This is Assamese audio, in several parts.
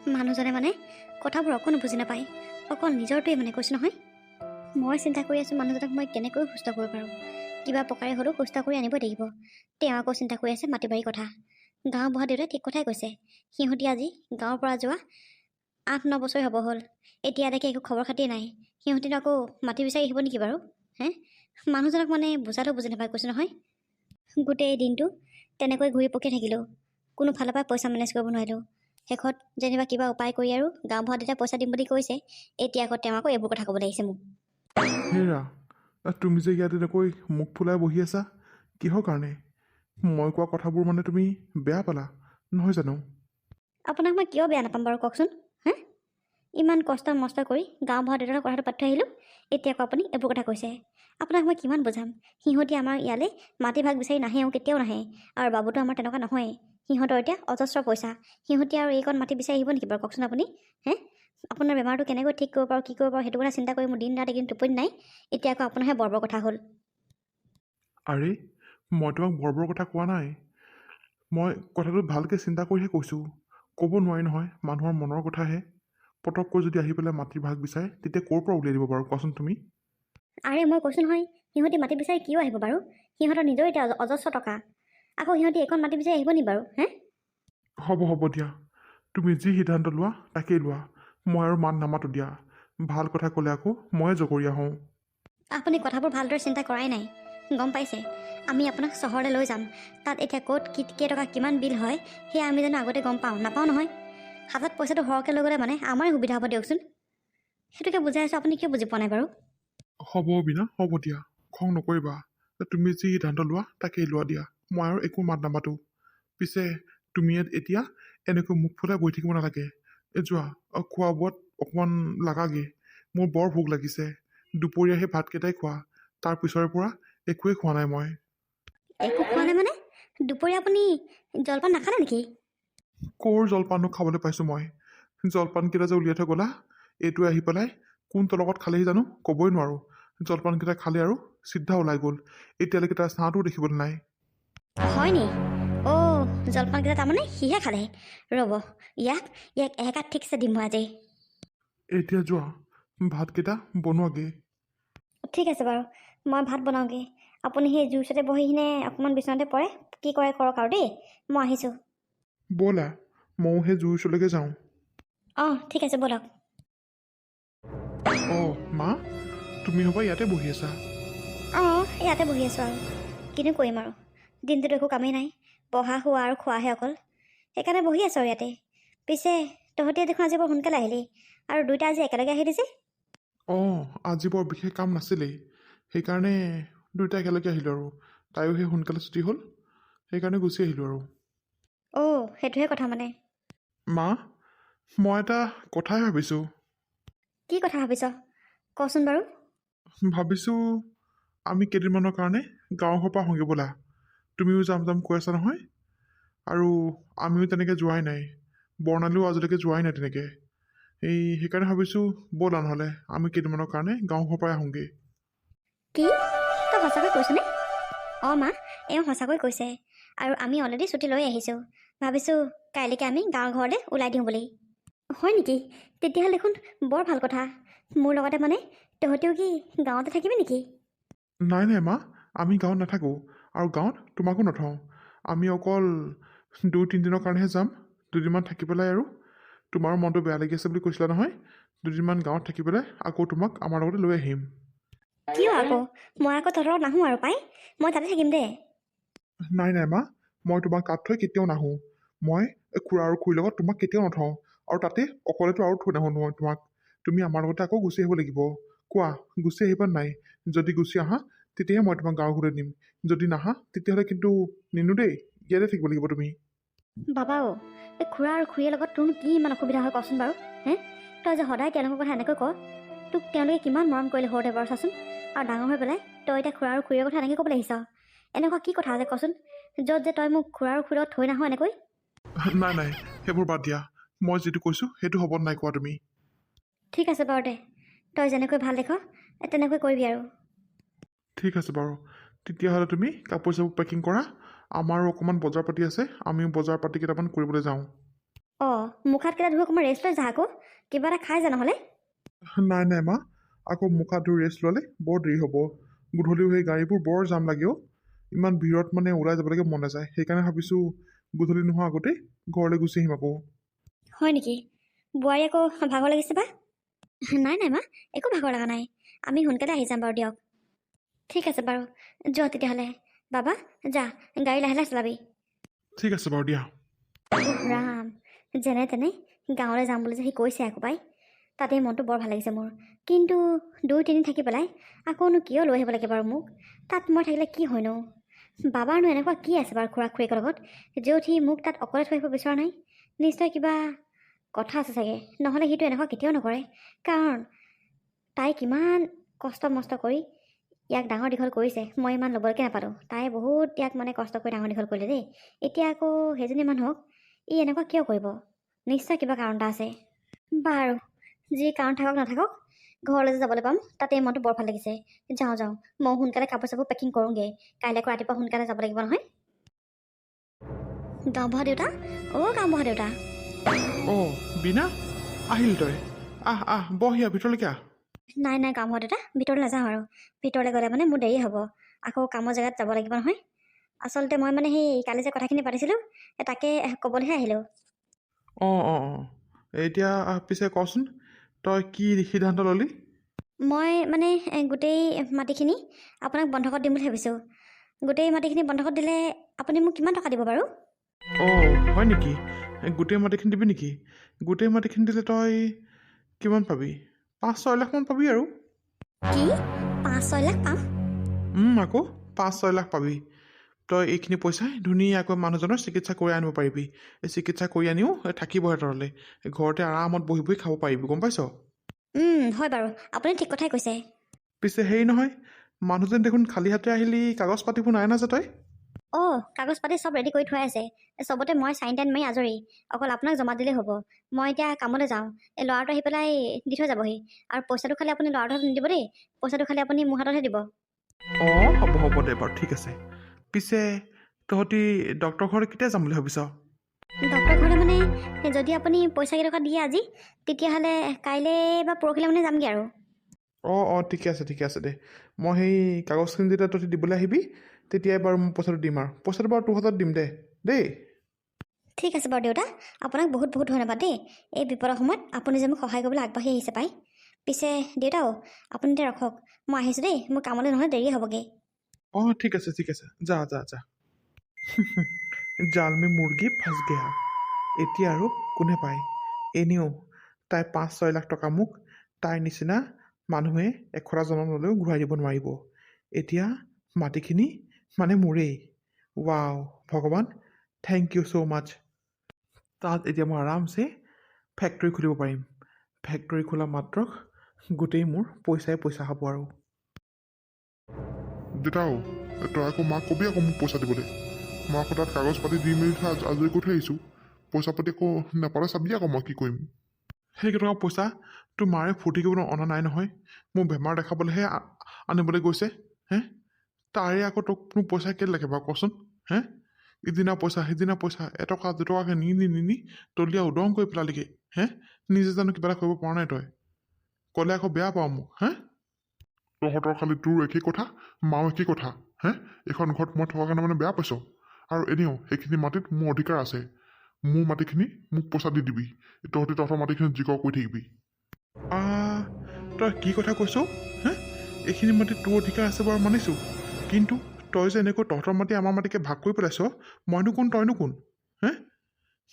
মানুহজনে মানে কথাবোৰ অকণো বুজি নাপায়, অকল নিজৰটোৱে মানে কৈছোঁ নহয়। মই চিন্তা কৰি আছোঁ মানুহজনক মই কেনেকৈ সুস্থ কৰিব পাৰোঁ। কিবা প্ৰকাৰে হ'লেও সুস্থ কৰি আনিবই লাগিব। তেওঁ আকৌ চিন্তা কৰি আছে মাটি বাৰীৰ কথা। গাঁও বুঢ়া দেউতাই ঠিক কথাই কৈছে। সিহঁতি আজি গাঁৱৰ পৰা যোৱা 8-9 বছৰে হ'ব হ'ল। এতিয়া দেখি একো খবৰ খাতিয়ে নাই। সিহঁতিনো আকৌ মাটি বিচাৰি আহিব নেকি বাৰু? মানুহজনক মানে বুজালেও বুজি নাপায় কৈছোঁ নহয়। গোটেই দিনটো তেনেকৈ ঘূৰি পকি থাকিলোঁ, কোনো ফালৰ পৰা পইচা মেনেজ কৰিব নোৱাৰিলোঁ। শেষত যেনিবা কিবা উপায় কৰি আৰু গাঁও বুঢ়া দেউতাই পইচা দিম বুলি কৈছে। এতিয়া আকৌ তেওঁ আকৌ এইবোৰ কথা ক'বলৈ আহিছে মোক। হেৰা, তুমি যে ইয়াত এনেকৈ মুখ ফুলাই বহি আছা কিহৰ কাৰণে? মই কোৱা কথাবোৰ মানে তুমি বেয়া পালা নহয় জানো? আপোনাক মই কিয় বেয়া নাপাম বাৰু কওকচোন? ইমান কষ্ট মষ্ট কৰি গাঁও বুঢ়া দেউতাৰ কথাটো পাতি থৈ আহিলোঁ, এতিয়া আকৌ আপুনি এইবোৰ কথা কৈছে। আপোনাক মই কিমান বুজাম? সিহঁতি আমাৰ ইয়ালৈ মাটি ভাগ বিচাৰি নাহেও, কেতিয়াও নাহে। আৰু বাবুটো আমাৰ তেনেকুৱা নহয়েই। সিহঁতৰ এতিয়া অজস্ৰ পইচা। সিহঁতি আৰু এইকণ মাটি বিচাৰি আহিব নেকি বাৰু কওকচোন আপুনি? আপোনাৰ বেমাৰটো কেনেকৈ ঠিক কৰিব পাৰোঁ, কি কৰিব পাৰোঁ সেইটো কথা চিন্তা কৰি মোৰ দিন ৰাতি কিন্তু টোপনি নাই। এতিয়া আকৌ আপোনাৰহে বৰ কথা হ'ল। আৰে, মই তোমাক বৰ কথা কোৱা নাই। মই কথাটো ভালকৈ চিন্তা কৰিহে কৈছোঁ। ক'ব নোৱাৰি নহয়, মানুহৰ মনৰ কথাহে। পটককৈ যদি আহি পেলাই মাটিৰ ভাগ বিচাৰে তেতিয়া ক'ৰ পৰা উলিয়াই দিব বাৰু কোৱাচোন তুমি? আৰে মই কৈছোঁ নহয়, সিহঁতি মাটি বিচাৰি কিয় আহিব বাৰু? সিহঁতৰ নিজৰ এতিয়া অজস্ৰ টকা। আকৌ সিহঁতি এইকণ মাটি বিচাৰি আহিব নি বাৰু? হ'ব দিয়া, তুমি যি সিদ্ধান্ত লোৱা তাকেই লোৱা। মই আৰু মাত নামাতো দিয়া। ভাল কথা ক'লে আকৌ ময়ে জগৰীয়া হওঁ। আপুনি কথাবোৰ ভালদৰে চিন্তা কৰাই নাই, গম পাইছে? আমি আপোনাক চহৰলৈ লৈ যাম। তাত এতিয়া ক'ত কেইটকা কিমান বিল হয় সেয়া আমি জানো আগতে গম নাপাওঁ নহয়। হাতত পইচাটো সৰহকৈ লৈ গ'লে মানে আমাৰে সুবিধা হ'ব দিয়কচোন। সেইটোকে বুজাই আছোঁ, আপুনি কিয় বুজি পোৱা নাই বাৰু? হ'ব বিনা, হ'ব দিয়া, খং নকৰিবা। তুমি যি সিদ্ধান্ত লোৱা তাকেই লোৱা দিয়া। মই আৰু একো মাত নামাতো। পিছে তুমি এতিয়া এনেকৈ মুখ ফুলাই বহি থাকিব নালাগে। যোৱা, খোৱা বোৱাত অকণমান লাগাগে। মোৰ বৰ ভোক লাগিছে। দুপৰীয়া সেই ভাতকেইটাই খোৱা, তাৰ পিছৰে পৰা একোৱেই খোৱা নাই মই। একো খোৱা নাই মানে? দুপৰীয়া আপুনি জলপান নাখালে নেকি? ক'ৰ জলপানো খাবলৈ পাইছোঁ মই? জলপানকেইটা যে উলিয়াই থৈ গ'লা, এইটোৱে আহি পেলাই কোনটো লগত খালেহি জানো ক'বই নোৱাৰোঁ। জলপানকেইটা খালে আৰু চিধা ওলাই গ'ল। এতিয়ালৈকে তাৰ চাহটোও দেখিবলৈ নাই। হয় নি? জলপানকেইটা তাৰমানে সিহে খালে। ৰ'ব, ইয়াক একাত ঠিকছে দিম মই আজি। এতিয়া যোৱা, ভাতকেইটা বনোৱাগে। ঠিক আছে বাৰু, মই ভাত বনাওঁগৈ। আপুনি সেই জুইৰ ওচৰতে বহি কিনে অকণমান বিচনাতে পৰে, কি কৰে কৰক আৰু দেই। মই আহিছোঁ। ব'লা, ময়ো সেই জুইৰ ওচৰলৈকে যাওঁ। ঠিক আছে ব'লক। মা, তুমি হ'বা ইয়াতে বহি আছা? ইয়াতে বহি আছোঁ আৰু কিনো কৰিম আৰু। দিনটোতো একো কামেই নাই, পঢ়া শুৱা আৰু খোৱাহে অকল। সেইকাৰণে বহি আছোঁ আৰু ইয়াতে। পিছে তহঁতে দেখোন আজি বৰ সোনকালে আহিলি, আৰু দুইটা আজি একেলগে আহিলি যে? আজি বৰ বিশেষ কাম নাছিলেই, সেইকাৰণে দুয়োটা একেলগে আহিলোঁ আৰু। তাইও সেই সোনকালে ছুটি হ'ল, সেইকাৰণে গুচি আহিলোঁ আৰু। সেইটোহে কথা মানে। মা, মই এটা কথাই ভাবিছোঁ। কি কথা ভাবিছ? কচোন বাৰু। ভাবিছোঁ আমি কেইদিনমানৰ কাৰণে গাঁৱৰ ঘৰৰ পৰা আহোঁগৈ ব'লা। তুমিও যাম কৈ আছা নহয়, আৰু আমিও তেনেকৈ যোৱাই নাই। বৰ্ণালীও আজিলৈকে যোৱাই নাই তেনেকৈ। সেইকাৰণে ভাবিছোঁ ব'লা নহ'লে আমি কেইদিনমানৰ কাৰণে গাঁৱৰ ঘৰৰ পৰাই আহোঁগৈ। কি? তই সঁচাকৈ কৈছনে? মা, এওঁ সঁচাকৈ কৈছে। আৰু আমি অলৰেডি ছুটি লৈ আহিছোঁ। ভাবিছোঁ কাইলৈকে আমি গাঁৱৰ ঘৰলৈ ওলাই দিওঁ বুলি। হয় নেকি? তেতিয়াহ'লে দেখোন বৰ ভাল কথা। মোৰ লগতে মানে তহঁতেও কি গাঁৱতে থাকিবি নেকি? নাই মা, আমি গাঁৱত নাথাকোঁ, আৰু গাঁৱত তোমাকো নথওঁ। আমি অকল 2-3 দিনৰ কাৰণেহে যাম। দুদিনমান থাকি পেলাই আৰু তোমাৰো মনটো বেয়া লাগি আছে বুলি কৈছিলা নহয়, দুদিনমান গাঁৱত থাকি পেলাই আকৌ তোমাক আমাৰ লগতে লৈ আহিম। কিয় আকৌ? মই আকৌ তহঁতৰ লগত নাহোঁ আৰু পাই। মই তাতে থাকিম দে। নাই মা, মই তোমাক তাত থৈ কেতিয়াও নাহোঁ। মই খুৰা আৰু খুৰীৰ লগত তোমাক কেতিয়াও নথওঁ, আৰু তাতে অকলেতো আৰু থৈ নাহোঁ মই তোমাক। তুমি আমাৰ লগতে আকৌ গুচি আহিব লাগিব। কোৱা, গুচি আহিবা নাই? যদি গুচি আহা তেতিয়াহে মই তোমাক গাঁৱৰ ঘৰলৈ নিম। যদি নাহা তেতিয়াহ'লে কিন্তু নিনো দেই, ইয়াতে থাকিব লাগিব তুমি। বাবা, এই খুৰা আৰু খুৰীৰ লগত তোৰনো কি ইমান অসুবিধা হয় কচোন বাৰু? তই যে সদায় তেওঁলোকৰ কথা এনেকৈ ক। তোক তেওঁলোকে কিমান মৰম কৰিলে সৰুতে বাৰু চাচোন। আৰু ডাঙৰ হৈ পেলাই তই এতিয়া খুৰা আৰু খুৰীৰ কথা এনেকৈ ক'বলৈ আহিছ? এনেকুৱা কি কথা আছে কচোন, য'ত যে তই মোক খুৰা আৰু খুৰীৰ লগত থৈ নাহোঁ এনেকৈ? নাই, সেইবোৰ বাদ দিয়া। মই যিটো কৈছোঁ সেইটো হ'ব নাই কোৱা তুমি? ঠিক আছে বাৰু দে, তই যেনেকৈ ভাল দেখ তেনেকৈ কৰিবি আৰু। ঠিক আছে বাৰু, তেতিয়াহ'লে তুমি কাপোৰ চাপোৰ পেকিং কৰা। আমাৰো অকণমান বজাৰ পাতি আছে, আমিও বজাৰ পাতি কেইটামান কৰিবলৈ যাওঁ। অঁ মুখ হাত কেইটা ধুই অকণমান ৰেষ্ট লৈ যা আকৌ কিবা এটা খাই যা নহ'লে নাই নাই মা আকৌ মুখ হাত ধুই ৰেষ্ট ল'লে বৰ দেৰি হ'ব গধূলিও সেই গাড়ীবোৰ বৰ জাম লাগে অ' ইমান ভিৰত মানে ওলাই যাবলৈকে মন নাযায় সেইকাৰণে ভাবিছোঁ গধূলি নোহোৱা আগতেই ঘৰলৈ গুচি আহিম আকৌ হয় নেকি বোৱাৰী আকৌ ভাগৰ লাগিছে বা নাই নাই মা একো ভাগৰ লগা নাই আমি সোনকালে আহি যাম বাৰু দিয়ক ঠিক আছে বাৰু যোৱা তেতিয়াহ'লে বাবা যা গাড়ী লাহে লাহে চলাবি ঠিক আছে বাৰু দিয়া উফ ৰাম যেনে তেনে গাঁৱলৈ যাম বুলি যে সি কৈছে আকৌ পাই তাতেই মনটো বৰ ভাল লাগিছে মোৰ কিন্তু 2-3 দিন থাকি পেলাই আকৌনো কিয় লৈ আহিব লাগে বাৰু মোক তাত মই থাকিলে কি হয়নো বাবাৰনো এনেকুৱা কি আছে বাৰু খুৰা খুৰীকৰ লগত য'ত সি মোক তাত অকলে থৈ আহিব বিচৰা নাই নিশ্চয় কিবা কথা আছে চাগে নহ'লে সিটো এনেকুৱা কেতিয়াও নকৰে কাৰণ তাই কিমান কষ্ট মষ্ট কৰি ইয়াক ডাঙৰ দীঘল কৰিছে মই ইমান ল'বলৈকে নাপালোঁ তাই বহুত ইয়াক মানে কষ্ট কৰি ডাঙৰ দীঘল কৰিলে দেই এতিয়া আকৌ সেইজনী মানুহক ই এনেকুৱা কিয় কৰিব নিশ্চয় কিবা কাৰণ এটা আছে বাৰু যি কাৰণ থাকক নাথাকক ঘৰলৈ যে যাবলৈ পাম তাতে মনটো বৰ ভাল লাগিছে যাওঁ যাওঁ মই সোনকালে কাপোৰ চাপোৰ পেকিং কৰোঁগৈ কাইলৈ আকৌ ৰাতিপুৱা সোনকালে যাব লাগিব নহয় গাঁওবুঢ়া দেউতা অ' গাঁওবুঢ়া দেউতা অঁ বিনা আহিল তই আহ বহিয়া ভিতৰলৈকে আহ নাই নাই গাঁওবুঢ়া দেউতা ভিতৰলৈ নাযাওঁ আৰু ভিতৰলৈ গ'লে মানে মোৰ দেৰি হ'ব আকৌ কামৰ জেগাত যাব লাগিব নহয় আচলতে মই মানে সেই কালি যে কথাখিনি পাতিছিলোঁ তাকে ক'বলৈহে আহিলোঁ অঁ এতিয়া পিছে কচোন তই কি সিদ্ধান্ত ল'লি মই মানে গোটেই মাটিখিনি আপোনাক বন্ধকত দিম বুলি ভাবিছোঁ গোটেই মাটিখিনি বন্ধকত দিলে আপুনি মোক কিমান টকা দিব বাৰু অঁ হয় নেকি গোটেই মাটিখিনি দিবি নেকি গোটেই মাটিখিনি দিলে তই কিমান পাবি 5-6 লাখমান পাবি আৰু কি 5-6 লাখ পাম আকৌ 5-6 লাখ পাবি তই এইখিনি পইচাই ধুনীয়াকৈ মানুহজনৰ চিকিৎসা কৰি আনিব পাৰিবি এই চিকিৎসা কৰি আনিও থাকিবহে তৰলৈ ঘৰতে আৰামত বহি বহি খাব পাৰিবি গম পাইছ হয় বাৰু আপুনি ঠিক কথাই কৈছে পিছে হেৰি নহয় মানুহজন দেখোন খালী হাতে আহিলি কাগজ পাতিবোৰ নাই না যে তই অঁ কাগজ পাতি চব ৰেডি কৰি থোৱা আছে চবতে মই চাইন টাইন মাৰি আজৰি অকল আপোনাক জমা দিলেই হ'ব মই এতিয়া কামলৈ যাওঁ এই ল'ৰাটো আহি পেলাই দি থৈ যাবহি আৰু পইচাটো খালি আপুনি ল'ৰাটোৰ হাতত নিদিব দেই পইচাটো খালি আপুনি মোৰ হাততহে দিব অঁ হ'ব দে বাৰু ঠিক আছে পিছে তহঁতি ডক্টৰ ঘৰলৈ কেতিয়া যাম বুলি ভাবিছ ডক্টৰ ঘৰলৈ মানে যদি আপুনি পইচা কেইটকা দিয়ে আজি তেতিয়াহ'লে কাইলৈ বা পৰহিলৈ মানে যামগৈ আৰু অঁ ঠিকে আছে দে মই সেই কাগজখিনি যেতিয়া তহঁতি দিবলৈ আহিবি তেতিয়াই বাৰু মই পইচাটো দিম আৰু পইচাটো বাৰু তোৰ হাতত দিম দেই ঠিক আছে বাৰু দেউতা আপোনাক বহুত বহুত ধন্যবাদ দেই এই বিপদৰ সময়ত আপুনি যে মোক সহায় কৰিবলৈ আগবাঢ়ি আহিছে পাই পিছে দেউতাও আপুনি এতিয়া ৰখক মই আহিছোঁ দেই মোৰ কামলৈ নহ'লে দেৰি হ'বগৈ অঁ ঠিক আছে যা জাল মে মুৰ্গী ফাঁচ গয়া এতিয়া আৰু কোনে পায় এনেও তাই 5-6 লাখ টকা মোক তাইৰ নিচিনা মানুহে এশটা জনম ল'লেও ঘূৰাই দিব নোৱাৰিব এতিয়া মাটিখিনি মানে মোৰেই ৱাও ভগৱান থেংক ইউ ছ' মাছ তাত এতিয়া মই আৰামছে ফেক্টৰী খুলিব পাৰিম ফেক্টৰী খোলা মাত্ৰ গোটেই মোৰ পইচা হ'ব আৰু দেউতাও তই আকৌ মাক কবি আকৌ মোক পইচা দিবলৈ মই আকৌ তাত কাগজ পাতি দি মেলি থৈ আজৰি কৰি থৈ আহিছোঁ পইচা পাতি আকৌ নাপালে চাবি আকৌ মই কি কৰিম সেই কেইটকা পইচা তোৰ মাৰে ফূৰ্তি কৰিবলৈ অনা নাই নহয় মোৰ বেমাৰ দেখাবলৈহে আনিবলৈ গৈছে তাৰে আকৌ তোক পইচা কেলৈ লাগে বাৰু কচোন ইদিনা পইচা সিদিনা পইচা এটকা দুটকাকৈ নি তলীয়া উদং কৰি পেলালিগৈ নিজে জানো কিবা এটা কৰিব পৰা নাই তই ক'লে আকৌ বেয়া পাওঁ মোক তহঁতৰ খালি তোৰ একেই কথা মাও একেই কথা এইখন ঘৰত মই থকা কাৰণে মানে বেয়া পাইছ আৰু এনেও সেইখিনি মাটিত মোৰ অধিকাৰ আছে মোৰ মাটিখিনি মোক পইচা দি দিবি তহঁতি তহঁতৰ মাটিখিনি যি কৰ কৰি থাকিবি তই কি কথা কৈছ এইখিনি মাটিত তোৰ অধিকাৰ আছে বাৰু মানিছোঁ কিন্তু তই যে এনেকৈ তহঁতৰ মাটি আমাৰ মাটিকে ভাগ কৰি পেলাইছ মইনো কোন তইনো কোন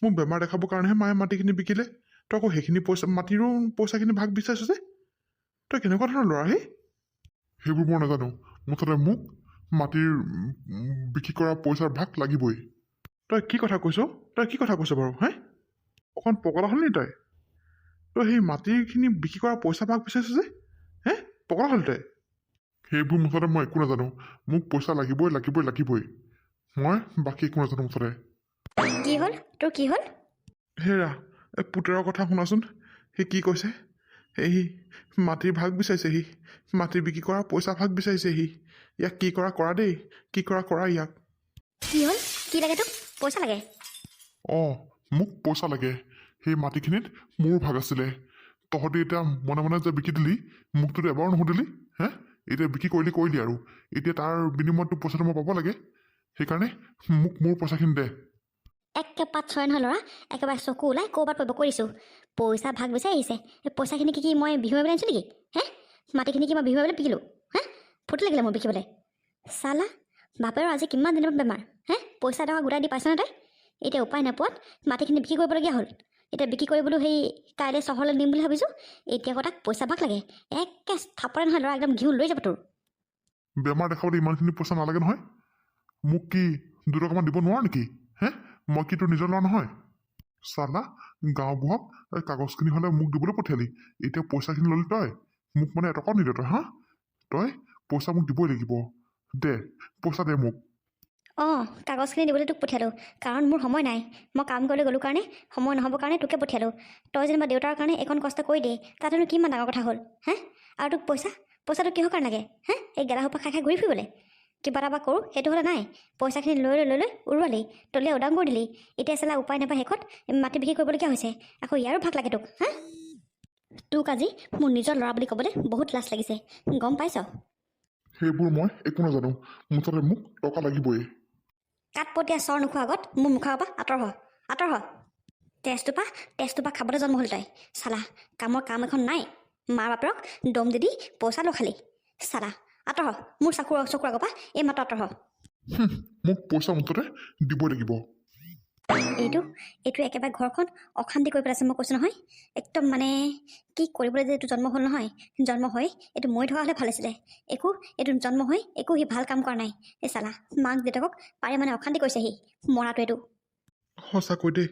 মোৰ বেমাৰ দেখাবৰ কাৰণেহে মায়ে মাটিখিনি বিকিলে তই আকৌ সেইখিনি মাটিৰো পইচাখিনি ভাগ বিচাৰিছ যে তই কেনেকুৱা ধৰণৰ ল'ৰা সেইবোৰ মই নাজানো মুঠতে মোক মাটিৰ বিক্ৰী কৰা পইচাৰ ভাগ লাগিবই তই কি কথা কৈছ বাৰু অকণ পগলা হ'ল নি তই সেই মাটিখিনি বিক্ৰী কৰা পইচা ভাগ বিচাৰিছ যে পগলা হ'ল তই সেইবোৰ মুঠতে মই একো নাজানো মোক পইচা লাগিবই মই বাকী একো নাজানো মুঠতে কি হ'ল তোৰ কি হ'ল হেৰা পুতেৰৰ কথা শুনাচোন সি কি কৈছে সেই মাটিৰ ভাগ বিচাৰিছে সি মাটি বিক্ৰী কৰা পইচা ভাগ বিচাৰিছে সি ইয়াক কি কৰা দেই কি কৰা ইয়াক কি হ'ল কি লাগে তোক পইচা লাগে মোক পইচা লাগে সেই মাটিখিনিত মোৰ ভাগ আছিলে। তহঁতি এতিয়া মনে মনে যে বিকি দিলি, মোকতো এবাৰো নুসুধিলি। এতিয়া বিক্ৰী কৰিলি আৰু এতিয়া তাৰ বিনিময়তটো পইচাটো মই পাব লাগে। সেইকাৰণে মোক মোৰ পইচাখিনি দে। একে পাত ছয় নহয় ল'ৰা, একেবাৰে চকু ওলাই ক'ৰবাত পৰিব কৰিছোঁ। পইচা ভাগ বিচাৰি আহিছে। এই পইচাখিনি কি মই বিহু মাৰিবলৈ আনিছোঁ নেকি? মাটিখিনি কি মই বিহু মাৰিবলৈ বিকিলোঁ? ফুটি লাগিলে মই বিকিবলৈ। চালা বাপেৰৰ আজি কিমান দিনৰ বেমাৰ। পইচা টকা গোটাই দি পাইছনে তই? এতিয়া উপায় নোপোৱাত মাটিখিনি বিক্ৰী কৰিবলগীয়া হ'ল। এতিয়া বিক্ৰী কৰিবলৈ সেই কাইলৈ চহৰলৈ নিম বুলি ভাবিছোঁ। এতিয়া আকৌ তাক পইচা ভাগ লাগে। একে থাপৰে নহয় ল'ৰা, একদম ঘিউ লৈ যাব তোৰ। বেমাৰ দেখাবলৈ ইমানখিনি পইচা নালাগে নহয়। মোক কি 2 টকামান দিব নোৱাৰ নেকি? মই কি তোৰ নিজৰ ল'ৰা নহয়? চালা গাঁওবুঢ়াক কাগজখিনি হ'লে মোক দিবলৈ পঠিয়ালি, এতিয়া পইচাখিনি ল'লি তই। মোক মানে এটকাও নিদিয় তই। তই পইচা মোক দিবই লাগিব। দে পইচা দে মোক। কাগজখিনি দিবলৈ তোক পঠিয়ালোঁ, কাৰণ মোৰ সময় নাই। মই কাম কৰিবলৈ গ'লোঁ কাৰণে সময় নহ'বৰ কাৰণে তোকে পঠিয়ালোঁ। তই যেনিবা দেউতাৰ কাৰণে এইকণ কষ্ট কৰি দে, তাতেনো কিমান ডাঙৰ কথা হ'ল। আৰু তোক পইচাটো কিহৰ কাৰণে লাগে? এই গেলা সোপা খাই ঘূৰি ফুৰিবলৈ। কিবা এটা বা কৰোঁ সেইটো হ'লে নাই। পইচাখিনি লৈ উৰুৱালি, তলিয়াই উদাং কৰি দিলি। এতিয়া চালা উপায় নাপায় শেষত মাটি বিক্ৰী কৰিবলগীয়া হৈছে। আকৌ ইয়াৰো ভাগ লাগে তোক। তোক আজি মোৰ নিজৰ ল'ৰা বুলি ক'বলৈ বহুত লাজ লাগিছে, গম পাইছ? সেইবোৰ মই একো নাজানো, মুঠতে মোক টকা লাগিবই। কাঠপটীয়া চৰ নোখোৱাৰ আগত মোৰ মুখৰ পৰা আঁতৰ হ। তেজটোপা খাবলৈ জন্ম হ'ল তই। চালা কামৰ কাম এখন নাই, মাৰ বাপেৰক দম দি পইচা লৈ খালি। চালা আঁতৰ হ মোৰ চকুৰ আগৰ পৰা, এই মাত্ৰ আঁতৰ হ। মোক পইচা মুঠতে দিবই লাগিব। এইটো একেবাৰে ঘৰখন অশান্তি কৰি পেলাইছে, মই কৈছোঁ নহয়। একদম মানে কি কৰিবলৈ যে এইটো জন্ম হ'ল নহয়। জন্ম হৈ এইটো মৰি থকা হ'লে ভাল আছিলে। এইটো জন্ম হৈ একো সি ভাল কাম কৰা নাই। এই চালা মাক দেউতাকক পাৰে মানে অশান্তি কৰিছে সি মৰাটো। এইটো সঁচাকৈ দেই,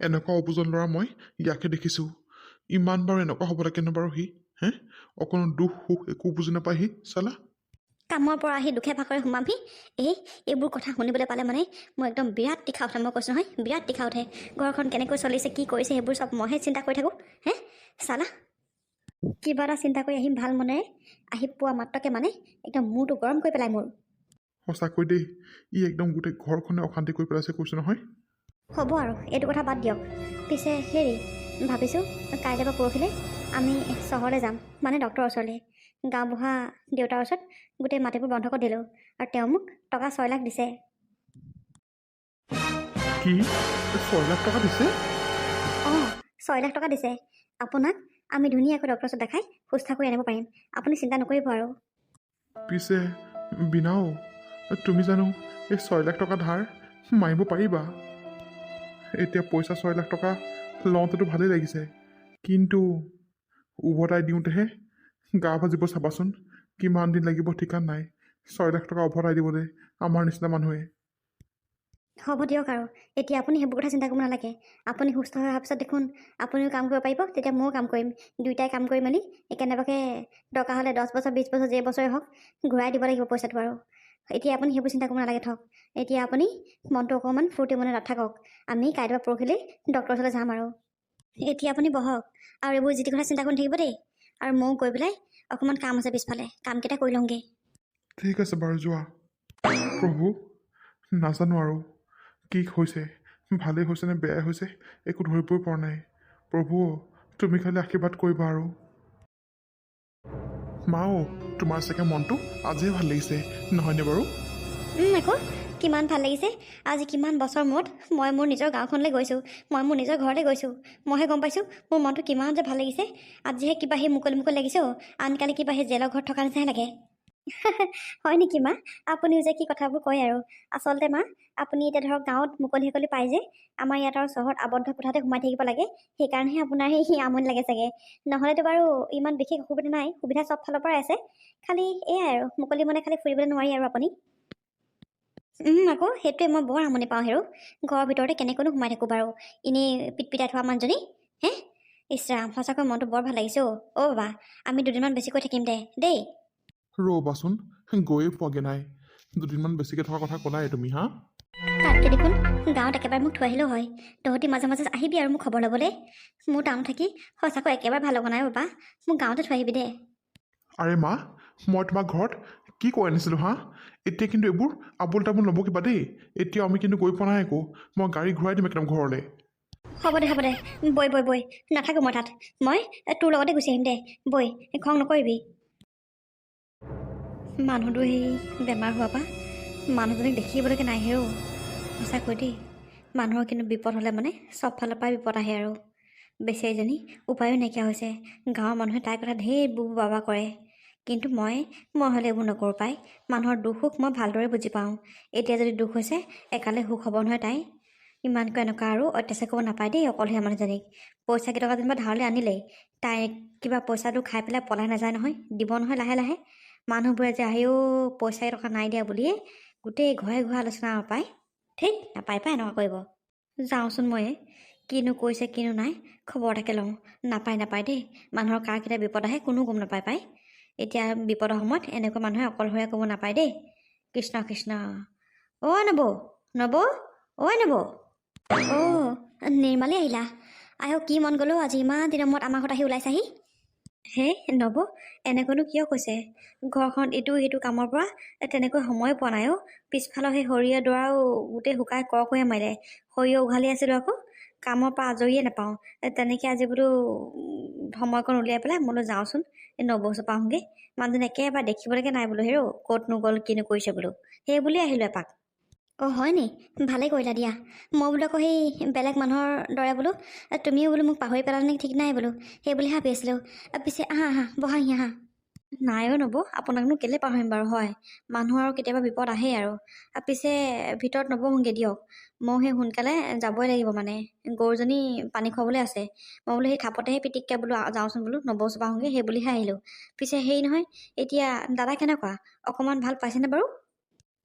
এনেকুৱা অবুজন ল'ৰা মই ইয়াকে দেখিছোঁ। ইমান বাৰু এনেকুৱা হ'ব লাগেনে বাৰু সি? অকণো দুখ সুখ একো বুজি নাপায় সি। চালা কামৰ পৰা আহি দুখে ভাগৰে সোমামহি। এইবোৰ কথা শুনিবলৈ পালে মানে মোৰ একদম বিৰাট তীখা উঠে, মই কৈছোঁ নহয়, বিৰাট তীখা উঠে। ঘৰখন কেনেকৈ চলিছে, কি কৰিছে, সেইবোৰ চব মইহে চিন্তা কৰি থাকোঁ। চালা কিবা এটা চিন্তা কৰি আহিম ভাল মনেৰে, আহি পোৱা মাত্ৰকে মানে একদম মূৰটো গৰম কৰি পেলাই মোৰ। সঁচাকৈ দেই, ই একদম গোটেই ঘৰখনে অশান্তি কৰি পেলাইছে, কৈছোঁ নহয়। হ'ব আৰু এইটো কথা বাদ দিয়ক। পিছে হেৰি ভাবিছোঁ কাইলৈ বা পৰহিলৈ আমি চহৰলৈ যাম, মানে ডক্টৰৰ ওচৰলৈ। গাঁওবুঢ়া দেউতাৰ ওচৰত গোটেই মাটিবোৰ বন্ধকত দিলোঁ, আৰু তেওঁ মোক টকা 6 লাখ দিছে। কি 6 লাখ টকা দিছে? 6 লাখ টকা দিছে। আপোনাক আমি ধুনীয়াকৈ ডক্টৰৰ ওচৰত দেখাই সুস্থ কৰি আনিব পাৰিম। আপুনি চিন্তা নকৰিব আৰু। পিছে বিনাও, তুমি জানো এই 6 লাখ টকা ধাৰ মাৰিব পাৰিবা? এতিয়া পইচা 6 লাখ টকা লওঁতেতো ভালেই লাগিছে, কিন্তু উভতাই দিওঁতেহে গা ভাজিব। চাবাচোন কিমান দিন লাগিব ঠিকান নাই 6 লাখ টকা উভতাই দিবলৈ আমাৰ নিচিনা মানুহে। হ'ব দিয়ক আৰু এতিয়া আপুনি সেইবোৰ কথা চিন্তা কৰিব নালাগে। আপুনি সুস্থ হৈ অহাৰ পিছত দেখোন আপুনিও কাম কৰিব পাৰিব, তেতিয়া ময়ো কাম কৰিম। দুয়োটাই কাম কৰি মেলি কেনেবাকৈ দৰকাৰ হ'লে 10 বছৰ 20 বছৰ যে বছৰে হওক ঘূৰাই দিব লাগিব পইচাটো আৰু। এতিয়া আপুনি সেইবোৰ চিন্তা কৰিব নালাগে থওক। এতিয়া আপুনি মনটো অকণমান ফূৰ্তি মনে নাথাকক। আমি কাইলৈ পৰহিলৈ ডক্টৰৰ ওচৰলৈ যাম আৰু। এতিয়া আপুনি বহক আৰু এইবোৰ যি টি কথা চিন্তা কৰি থাকিব দেই। আৰু ময়ো গৈ পেলাই অকণমান কাম আছে পিছফালে, কামকেইটা কৰি লওঁগৈ। ঠিক আছে বাৰু, যোৱা। প্ৰভু, নাজানো আৰু কি হৈছে, ভালেই হৈছে নে বেয়াই হৈছে একো ধৰিবই পৰা নাই। প্ৰভু, তুমি খালি আশীৰ্বাদ কৰিবা আৰু। মাও, তোমাৰ চাগে মনটো আজিয়ে ভাল লাগিছে নহয়নে বাৰু? আকৌ কিমান ভাল লাগিছে। আজি কিমান বছৰ মূৰত মই মোৰ নিজৰ গাঁওখনলৈ গৈছোঁ, মই মোৰ নিজৰ ঘৰলৈ গৈছোঁ। মইহে গম পাইছোঁ মোৰ মনটো কিমান যে ভাল লাগিছে। আজিহে কিবা সেই মুকলি লাগিছে। আনকালে কিবা সেই জেলৰ ঘৰত থকা নিচিনাহে লাগে। হয় নেকি মা? আপুনিও যে কি কথাবোৰ কয় আৰু। আচলতে মা, আপুনি এতিয়া ধৰক গাঁৱত মুকলি পায় যে, আমাৰ ইয়াত আৰু চহৰত আবদ্ধ কোঠাতে সোমাই থাকিব লাগে, সেইকাৰণেহে আপোনাৰ সেই আমনি লাগে চাগে। নহ'লেতো বাৰু ইমান বিশেষ অসুবিধা নাই, সুবিধা চব ফালৰ পৰাই আছে। খালি এয়াই আৰু মুকলি মনে খালি ফুৰিবলৈ নোৱাৰি আৰু আপুনি। আকৌ সেইটোৱে মই বৰ আমনি পাওঁ হেৰো। ঘৰৰ ভিতৰতে কেনেকৈনো সোমাই থাকোঁ বাৰু, এনেই পিটপিটাই থোৱা মানুহজনী। ইছৰাম, সঁচাকৈ মনটো বৰ ভাল লাগিছে। বাবা, আমি দুদিনমান বেছিকৈ থাকিম দেই। ৰ'বাচোন, গৈয়ে পোৱাগৈ নাই। দুদিনমান বেছিকৈ থকা কথা ক'লাই তুমি। তাতকৈ দেখোন গাঁৱত একেবাৰে মোক থৈ আহিলেও হয়। তহঁতি মাজে মাজে আহিবি আৰু মোক খবৰ ল'বলৈ। মোৰ টাউন থাকি সঁচাকৈ একেবাৰে ভাল লগা নাই বাবা, মোক গাঁৱতে থৈ আহিবি দে। আৰে মা, মই তোমাক ঘৰত কি কৈ আনিছিলোঁ এতিয়া কিন্তু এইবোৰ আবোল তাবোল নবকিবা দেই। এতিয়া আমি কিন্তু গৈ পোৱা নাই একো। মই গাড়ী ঘূৰাই দিম একদম ঘৰলৈ। হ'ব দে বৈ নাথাকোঁ মই তাত মই তোৰ লগতে গুচি আহিম দে বৈ খং নকৰিবি মানুহটো সেই বেমাৰ হোৱাৰ পৰা মানুহজনীক দেখিবলৈকে নাই হেৰৌ সঁচাকৈ দেই মানুহৰ কিন্তু বিপদ হ'লে মানে চব ফালৰ পৰাই বিপদ আহে আৰু বেচেৰীজনী উপায়ো নাইকিয়া হৈছে গাঁৱৰ মানুহে তাইৰ কথা ঢেৰ বুবু বাবা কৰে কিন্তু মই হ'লে এইবোৰ নকৰোঁ পাই মানুহৰ দুখ সুখ মই ভালদৰে বুজি পাওঁ এতিয়া যদি দুখ হৈছে একালে সুখ হ'ব নহয় তাই ইমানকৈ এনেকুৱা আৰু অত্যাচাৰ কৰিব নাপায় দেই অকলশৰীয়া মানুহজনীক পইচা কেইটকা যেনিবা ধাৰলৈ আনিলেই তাই কিবা পইচাটো খাই পেলাই পলাই নাযায় নহয় দিব নহয় লাহে লাহে মানুহবোৰে যে আহিও পইচা কেইটকা নাই দিয়া বুলিয়ে গোটেই ঘৰে আলোচনা পায় ঠিক নাপায় পাই এনেকুৱা কৰিব যাওঁচোন মই কিনো কৈছে কিনো নাই খবৰ এটাকে লওঁ নাপায় দেই মানুহৰ কাৰ কেতিয়া বিপদ আহে কোনো গম নাপায় পাই এতিয়া বিপদৰ সময়ত এনেকুৱা মানুহে অকলশৰীয়া ক'ব নাপায় দেই কৃষ্ণ কৃষ্ণ অ' নবৌ অ' নবৌ অ' নিৰ্মালী আহিলা আহক কি মন গ'লো আজি ইমান দিনৰ মূৰত আমাৰ ঘৰত আহি ওলাইছাহি হে নব এনেকৈনো কিয় কৈছে ঘৰখন ইটো সিটো কামৰ পৰা তেনেকৈ সময় পোৱা নাই অ' পিছফালৰ সেই সৰিয়হ ডৰাও গোটেই শুকাই কৰকৈয়ে মাৰিলে সৰিয়হ উঘালি আছিলোঁ আকৌ কামৰ পৰা আজৰিয়ে নাপাওঁ তেনেকৈ আজি বোলো সময়কণ উলিয়াই পেলাই বোলো যাওঁচোন এই নবৌ চপা আহোঁগৈ মানুহজনী একেবাৰে দেখিবলৈকে নাই বোলো হেৰৌ ক'তনো গ'ল কিনো কৰিছে বোলো সেই বুলিয়ে আহিলোঁ এপাক অঁ হয় নি ভালেই কৰিলা দিয়া মই বোলো আকৌ সেই বেলেগ মানুহৰ দৰে বোলো তুমিও বোলো মোক পাহৰি পেলালা নেকি ঠিক নাই বোলো সেই বুলি ভাবি আছিলোঁ পিছে আহা বহাহি আহা নাইও নব আপোনাকনো কেলৈ পাহৰিম বাৰু হয় মানুহৰ আৰু কেতিয়াবা বিপদ আহেই আৰু পিছে ভিতৰত নবহোঁগৈ দিয়ক মই সেই সোনকালে যাবই লাগিব মানে গৰুজনী পানী খুৱাবলৈ আছে মই বোলো সেই খাপতেহে পিটিককৈ বোলো যাওঁচোন বোলো নবৌ চপা আহোঁগৈ সেই বুলিহে আহিলোঁ পিছে হেৰি নহয় এতিয়া দাদা কেনেকুৱা অকণমান ভাল পাইছেনে বাৰু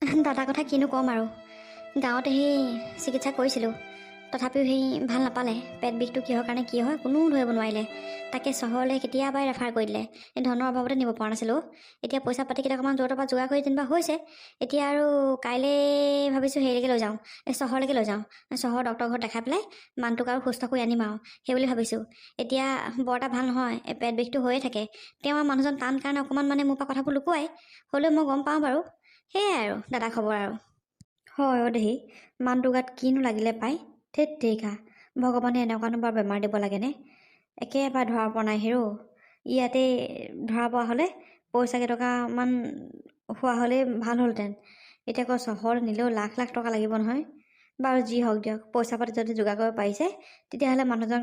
দাদাৰ কথা কিনো ক'ম আৰু গাঁৱতে সেই চিকিৎসা কৰিছিলোঁ তথাপিও সেই ভাল নাপালে পেট বিষটো কিহৰ কাৰণে কি হয় কোনো ধৰিব নোৱাৰিলে তাকে চহৰলৈ কেতিয়াবাই ৰেফাৰ কৰি দিলে এই ধনৰ অভাৱতে নিব পৰা নাছিলোঁ এতিয়া পইচা পাতি কেইটকামান য'ৰ পৰা যোগাৰ কৰি যেনিবা হৈছে এতিয়া আৰু কাইলৈ ভাবিছোঁ হেৰিলৈকে লৈ যাওঁ এই চহৰলৈকে লৈ যাওঁ চহৰৰ ডক্টৰৰ ঘৰত দেখাই পেলাই মানুহটোক আৰু সুস্থ কৰি আনিম আৰু সেই বুলি ভাবিছোঁ এতিয়া বৰ এটা ভাল নহয় এই পেট বিষটো হৈয়ে থাকে তেওঁ আমাৰ মানুহজন টান কাৰণে অকণমান মানে মোৰ পৰা কথাবোৰ লুকুৱাই হ'লেও মই গম পাওঁ বাৰু সেয়াই আৰু দাদা খবৰ আৰু হয় অ' দেহি মানুহটো গাত কিনো লাগিলে পাই ধেত তেৰিকা ভগৱানে এনেকুৱানো বাৰু বেমাৰ দিব লাগেনে একেবাৰে ধৰা পৰা নাই হেৰৌ ইয়াতে ধৰা পৰা হ'লে পইচা কেইটকামান হোৱা হ'লেই ভাল হ'লহেঁতেন এতিয়া আকৌ চহৰ নিলেও লাখ টকা লাগিব নহয় বাৰু যি হওক দিয়ক পইচা পাতি যদি যোগাৰ কৰিব পাৰিছে তেতিয়াহ'লে মানুহজন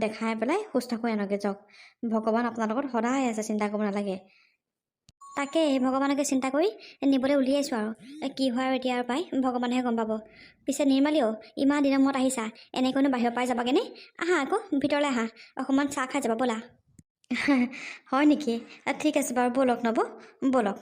দেখাই পেলাই সুস্থ কৰি আনকে যাওক ভগৱান আপোনাৰ লগত সদায় আছে চিন্তা কৰিব নালাগে তাকে ভগৱানকে চিন্তা কৰি নিবলৈ উলিয়াইছোঁ আৰু কি হয় আৰু এতিয়া আৰু পাই ভগৱানেহে গম পাব পিছে নিৰ্মালীও ইমান দিনৰ মূৰত আহিছা এনেকৈনো বাহিৰৰ পৰাই যাবাগৈনে আহা আকৌ ভিতৰলৈ আহা অকণমান চাহ খাই যাবা ব'লা হয় নেকি ঠিক আছে বাৰু ব'লক নব ব'লক